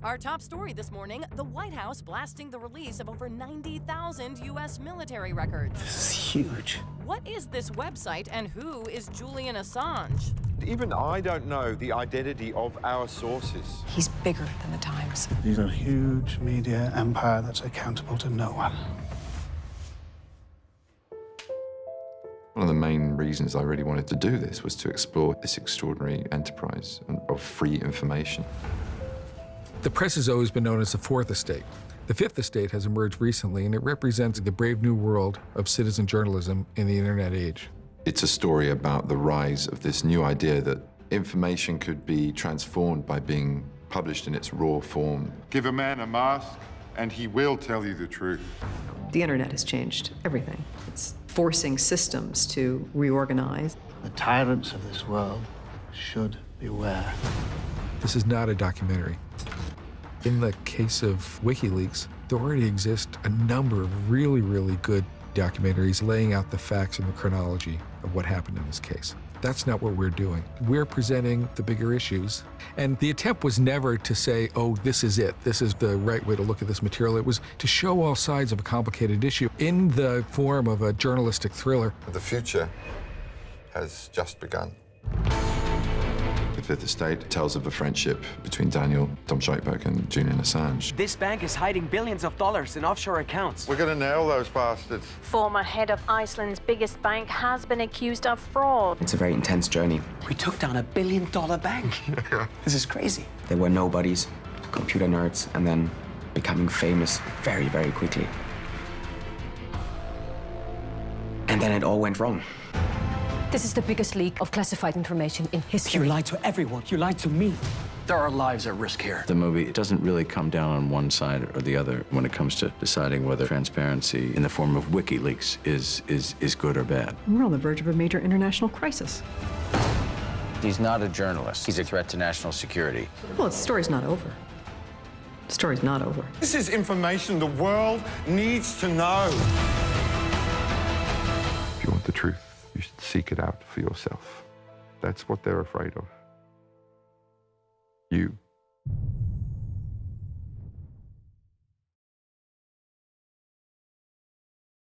Our top story this morning, the White House blasting the release of over 90,000 U.S. military records. This is huge. What is this website and who is Julian Assange? Even I don't know the identity of our sources. He's bigger than the Times. He's a huge media empire that's accountable to no one. One of the main reasons I really wanted to do this was to explore this extraordinary enterprise of free information. The press has always been known as the fourth estate. The fifth estate has emerged recently, and it represents the brave new world of citizen journalism in the internet age. It's a story about the rise of this new idea that information could be transformed by being published in its raw form. Give a man a mask, and he will tell you the truth. The internet has changed everything. It's forcing systems to reorganize. The tyrants of this world should beware. This is not a documentary. In the case of WikiLeaks, there already exist a number of really, really good documentaries laying out the facts and the chronology of what happened in this case. That's not what we're doing. We're presenting the bigger issues. And the attempt was never to say, oh, this is it. This is the right way to look at this material. It was to show all sides of a complicated issue in the form of a journalistic thriller. The future has just begun. The Fifth Estate tells of a friendship between Daniel Tom Scheibach and Julian Assange. This bank is hiding billions of dollars in offshore accounts. We're going to nail those bastards. Former head of Iceland's biggest bank has been accused of fraud. It's a very intense journey. We took down $1 billion bank. This is crazy. They were nobodies, computer nerds, and then becoming famous very, very quickly. And then it all went wrong. This is the biggest leak of classified information in history. You lied to everyone. You lied to me. There are lives at risk here. The movie doesn't really come down on one side or the other when it comes to deciding whether transparency in the form of WikiLeaks is good or bad. We're on the verge of a major international crisis. He's not a journalist. He's a threat to national security. Well, the story's not over. The story's not over. This is information the world needs to know. If you want the truth, you should seek it out for yourself. That's what they're afraid of. You.